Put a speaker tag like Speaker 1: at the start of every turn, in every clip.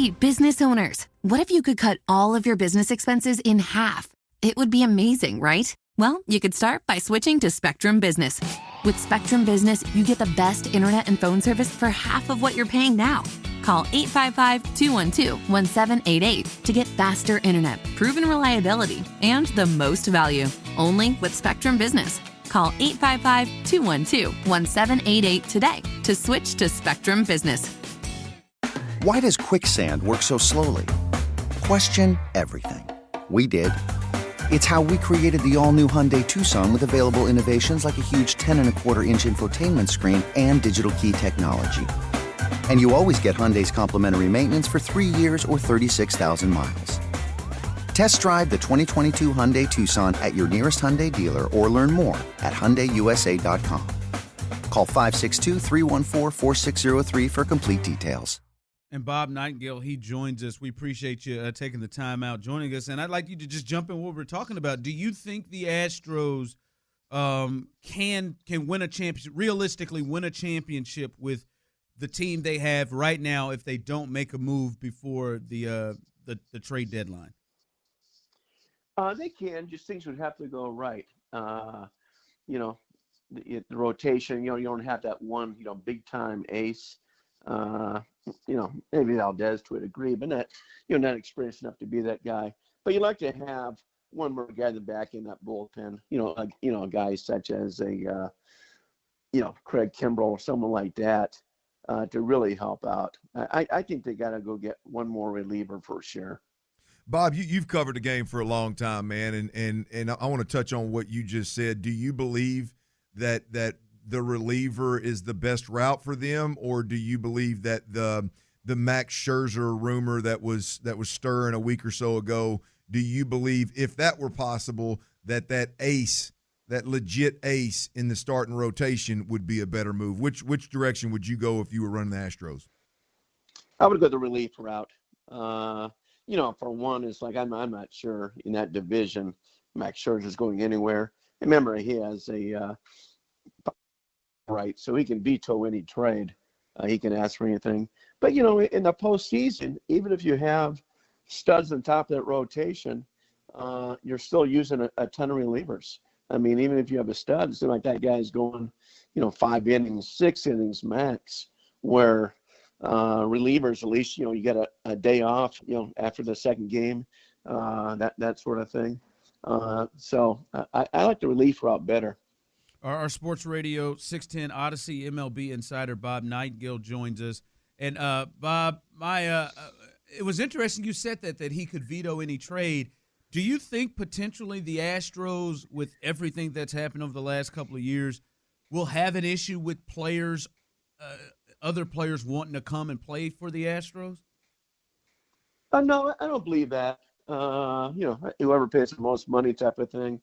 Speaker 1: Hey, business owners, what if you could cut all of your business expenses in half? It would be amazing, right? Well, you could start by switching to Spectrum Business. With Spectrum Business, you get the best internet and phone service for half of what you're paying now. Call 855-212-1788 to get faster internet, proven reliability, and the most value. Only with Spectrum Business. Call 855-212-1788 today to switch to Spectrum Business.
Speaker 2: Why does quicksand work so slowly? Question everything. We did. It's how we created the all-new Hyundai Tucson with available innovations like a huge 10.25-inch infotainment screen and digital key technology. And you always get Hyundai's complimentary maintenance for 3 years or 36,000 miles. Test drive the 2022 Hyundai Tucson at your nearest Hyundai dealer or learn more at HyundaiUSA.com. Call 562-314-4603 for complete details.
Speaker 3: And Bob Nightingale, he joins us. We appreciate you taking the time out joining us. And I'd like you to just jump in what we're talking about. Do you think the Astros can win a championship, realistically win a championship with the team they have right now if they don't make a move before the trade deadline?
Speaker 4: They can. Just things would have to go right. The rotation. You don't have that one big time ace. Maybe Valdez to a degree, but not experienced enough to be that guy. But you like to have one more guy in the back in that bullpen. A guy such as a Craig Kimbrell or someone like that to really help out. I think they got to go get one more reliever for sure.
Speaker 5: Bob, you've covered the game for a long time, man, and I want to touch on what you just said. Do you believe that the reliever is the best route for them, or do you believe that the Max Scherzer rumor that was stirring a week or so ago, do you believe, if that were possible, that ace, that legit ace in the starting rotation would be a better move? Which direction would you go if you were running the Astros?
Speaker 4: I would go the relief route. For one, it's like I'm not sure in that division Max Scherzer is going anywhere. Remember, he has a right, so he can veto any trade. He can ask for anything. But, in the postseason, even if you have studs on top of that rotation, you're still using a ton of relievers. I mean, even if you have a stud, it's like that guy's going, 5 innings, 6 innings max, where relievers, at least, you get a day off, after the second game, that sort of thing. So I like the relief route better.
Speaker 3: Our Sports Radio 610 Odyssey MLB insider Bob Nightingale joins us. And Bob, it was interesting you said that he could veto any trade. Do you think potentially the Astros, with everything that's happened over the last couple of years, will have an issue with players, other players wanting to come and play for the Astros?
Speaker 4: No, I don't believe that. Whoever pays the most money type of thing,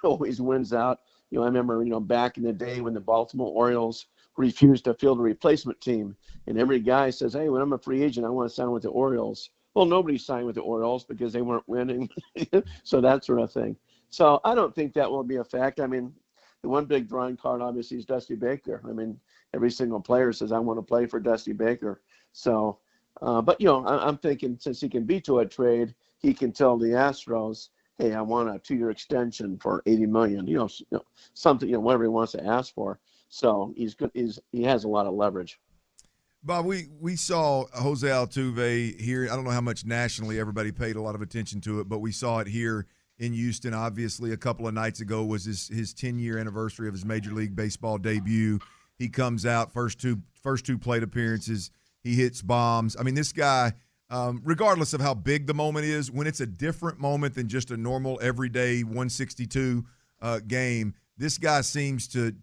Speaker 4: always wins out. I remember, back in the day when the Baltimore Orioles refused to field a replacement team, and every guy says, hey, when I'm a free agent, I want to sign with the Orioles. Well, nobody signed with the Orioles because they weren't winning. So that sort of thing. So I don't think that will be a fact. I mean, the one big drawing card, obviously, is Dusty Baker. I mean, every single player says, I want to play for Dusty Baker. So, but, I'm thinking since he can veto a trade, he can tell the Astros, hey, I want a 2-year extension for $80 million, something, whatever he wants to ask for. So he's good. He has a lot of leverage.
Speaker 5: Bob, we saw Jose Altuve here. I don't know how much nationally everybody paid a lot of attention to it, but we saw it here in Houston. Obviously, a couple of nights ago was his 10-year anniversary of his Major League Baseball debut. He comes out, first two plate appearances, he hits bombs. I mean, this guy, regardless of how big the moment is, when it's a different moment than just a normal everyday 162 game, this guy seems to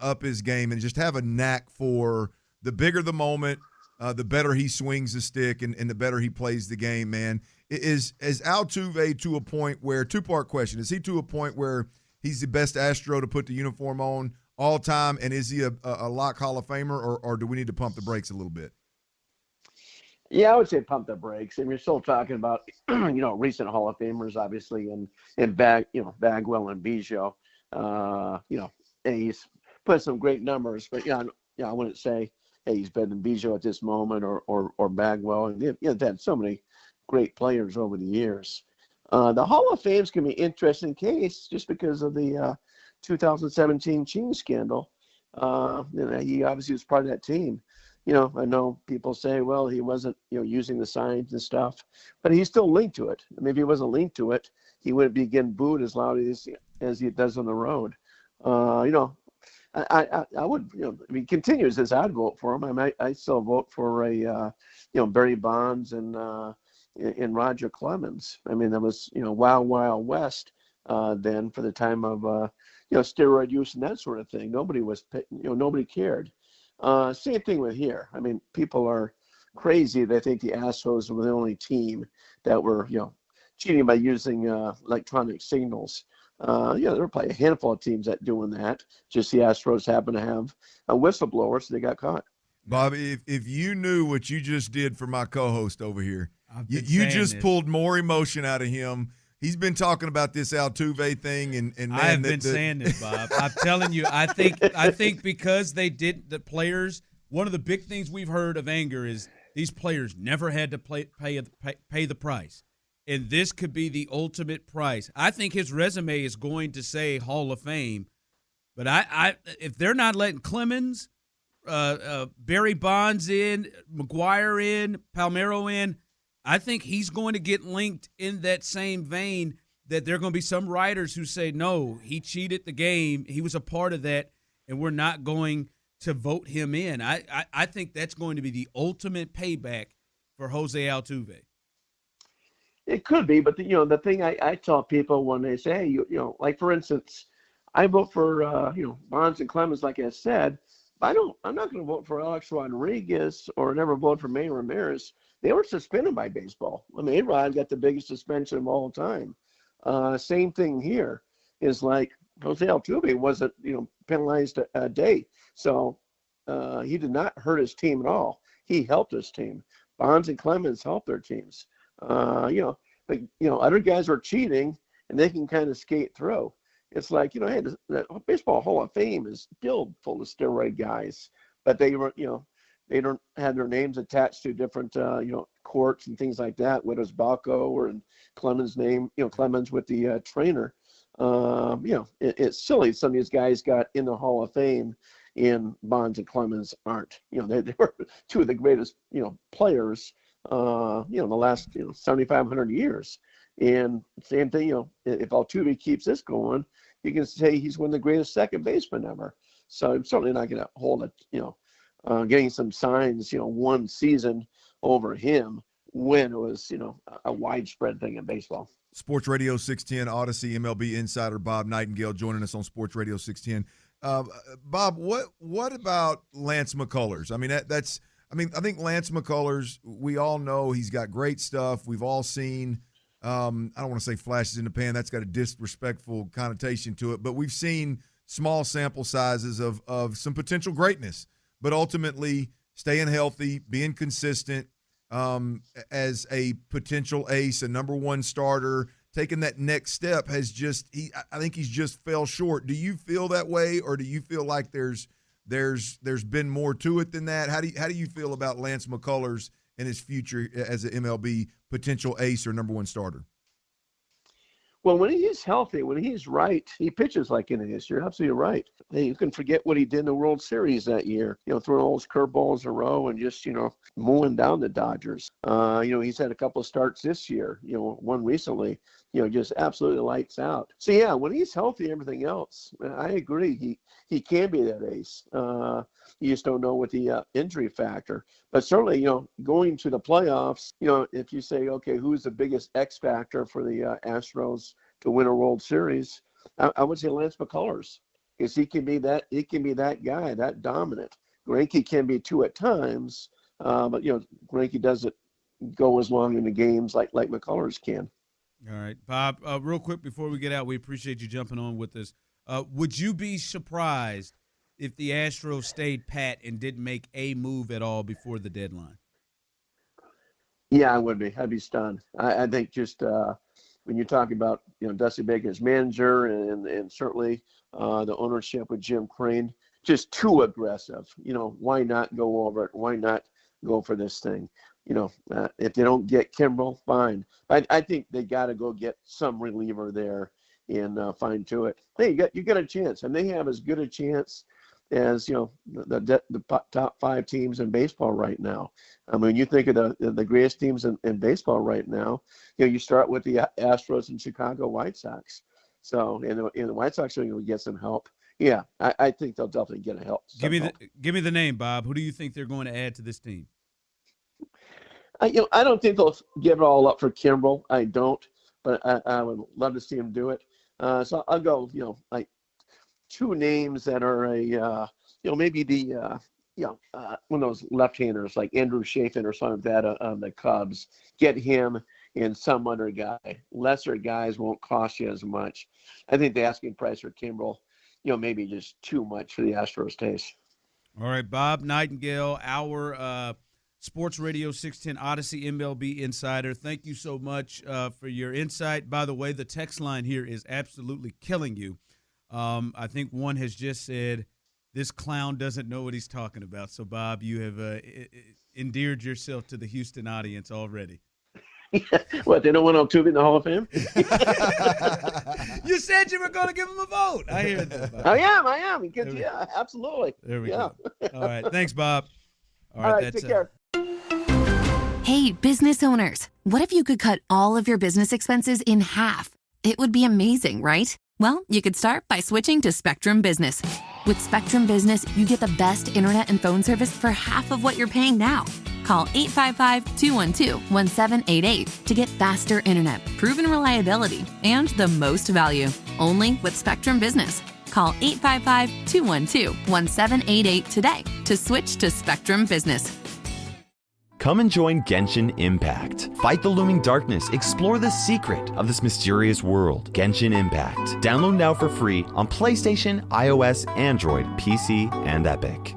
Speaker 5: up his game and just have a knack for the bigger the moment, the better he swings the stick and the better he plays the game, man. Is Altuve to a point where, two-part question, is he to a point where he's the best Astro to put the uniform on all time, and is he a lock Hall of Famer, or do we need to pump the brakes a little bit?
Speaker 4: Yeah, I would say pump the brakes. And you're still talking about, recent Hall of Famers, obviously, and Bagwell and Biggio, Ace, put some great numbers. But, I wouldn't say hey, he's better than Biggio at this moment, or Bagwell. And they've had so many great players over the years. The Hall of Fame's going to be an interesting case just because of the 2017 cheating scandal. He obviously was part of that team. I know people say, well, he wasn't, using the signs and stuff, but he's still linked to it. I mean, if he wasn't linked to it, he wouldn't be getting booed as loud as he does on the road. I would, if he continues this, I'd vote for him. I still vote for Barry Bonds and Roger Clemens. I mean, that was, wild, wild west then for the time of, steroid use and that sort of thing. Nobody cared. Same thing with here. I mean, people are crazy. They think the Astros were the only team that were, cheating by using electronic signals. There were probably a handful of teams that doing that. Just the Astros happen to have a whistleblower, so they got caught.
Speaker 5: Bobby, if you knew what you just did for my co-host over here, you just pulled more emotion out of him. He's been talking about this Altuve thing, and man,
Speaker 3: I have been saying this, Bob. I'm telling you, I think because they did the players. One of the big things we've heard of anger is these players never had to pay the price, and this could be the ultimate price. I think his resume is going to say Hall of Fame, but if they're not letting Clemens, Barry Bonds in, McGuire in, Palmeiro in, I think he's going to get linked in that same vein, that there are going to be some writers who say, no, he cheated the game, he was a part of that, and we're not going to vote him in. I think that's going to be the ultimate payback for Jose Altuve.
Speaker 4: It could be, but the thing I tell people when they say, hey, like for instance, I vote for Bonds and Clemens, like I said, but I'm not going to vote for Alex Rodriguez or never vote for Manny Ramirez. They were suspended by baseball. I mean, A-Rod got the biggest suspension of all time. Same thing here is like Jose Altuve wasn't, penalized a day. So he did not hurt his team at all. He helped his team. Bonds and Clemens helped their teams. But other guys are cheating and they can kind of skate through. It's like, hey, the Baseball Hall of Fame is filled full of steroid guys, but they were, they don't have their names attached to different, courts and things like that. Whether it's Balco or in Clemens' name, Clemens with the trainer. It's silly. Some of these guys got in the Hall of Fame and Bonds and Clemens aren't. They were two of the greatest, players, the last 7,500 years. And same thing, if Altuve keeps this going, you can say he's one of the greatest second basemen ever. So I'm certainly not going to hold it, getting some signs, one season over him when it was, a widespread thing in baseball.
Speaker 5: Sports Radio 610, Odyssey, MLB insider Bob Nightingale joining us on Sports Radio 610. Bob, what about Lance McCullers? I mean, I think Lance McCullers, we all know he's got great stuff. We've all seen, I don't want to say flashes in the pan. That's got a disrespectful connotation to it. But we've seen small sample sizes of some potential greatness, but ultimately staying healthy, being consistent as a potential ace, a number one starter, taking that next step I think he's just fell short. Do you feel that way, or do you feel like there's been more to it than that? How do you feel about Lance McCullers and his future as an MLB potential ace or number one starter?
Speaker 4: Well, when he's healthy, when he's right, he pitches like any this. You're absolutely right. Hey, you can forget what he did in the World Series that year. Throwing all those curveballs in a row and just, mowing down the Dodgers. He's had a couple of starts this year. One recently. Just absolutely lights out. So yeah, when he's healthy, everything else, I agree. He can be that ace. You just don't know with the injury factor. But certainly, going to the playoffs, if you say, okay, who's the biggest X factor for the Astros to win a World Series, I would say Lance McCullers, because he can be that guy, that dominant. Greinke can be too at times, but Greinke doesn't go as long in the games like McCullers can.
Speaker 3: All right, Bob, real quick before we get out, we appreciate you jumping on with us. Would you be surprised if the Astros stayed pat and didn't make a move at all before the deadline?
Speaker 4: Yeah, I would be. I'd be stunned. I think just when you're talking about Dusty Baker's manager and certainly the ownership with Jim Crane, just too aggressive. Why not go over it? Why not go for this thing? If they don't get Kimbrel, fine. I think they got to go get some reliever there and find to it. Hey, you got a chance, and they have as good a chance as the top 5 teams in baseball right now. I mean, you think of the greatest teams in baseball right now. You start with the Astros and Chicago White Sox. So, and the White Sox are going to get some help. Yeah, I think they'll definitely get help.
Speaker 3: Give me the name, Bob. Who do you think they're going to add to this team?
Speaker 4: I don't think they'll give it all up for Kimbrel. I don't, but I would love to see him do it. So I'll go, like 2 names that are maybe the one of those left-handers like Andrew Chafin or something like that on the Cubs. Get him and some other guy. Lesser guys won't cost you as much. I think the asking price for Kimbrel, maybe just too much for the Astros taste.
Speaker 3: All right, Bob Nightingale, our Sports Radio 610 Odyssey MLB Insider. Thank you so much for your insight. By the way, the text line here is absolutely killing you. I think one has just said, this clown doesn't know what he's talking about. So, Bob, you have endeared yourself to the Houston audience already.
Speaker 4: What, they don't want Altuve in the Hall of Fame?
Speaker 3: You said you were going to give him a vote. I hear that, Bob.
Speaker 4: I am. Yeah, absolutely.
Speaker 3: There we go. All right. Thanks, Bob.
Speaker 4: All right, take care.
Speaker 1: Hey, business owners, what if you could cut all of your business expenses in half? It would be amazing, right? Well, you could start by switching to Spectrum Business. With Spectrum Business, you get the best internet and phone service for half of what you're paying now. Call 855-212-1788 to get faster internet, proven reliability, and the most value. Only with Spectrum Business. Call 855-212-1788 today to switch to Spectrum Business.
Speaker 6: Come and join Genshin Impact. Fight the looming darkness. Explore the secret of this mysterious world. Genshin Impact. Download now for free on PlayStation, iOS, Android, PC, and Epic.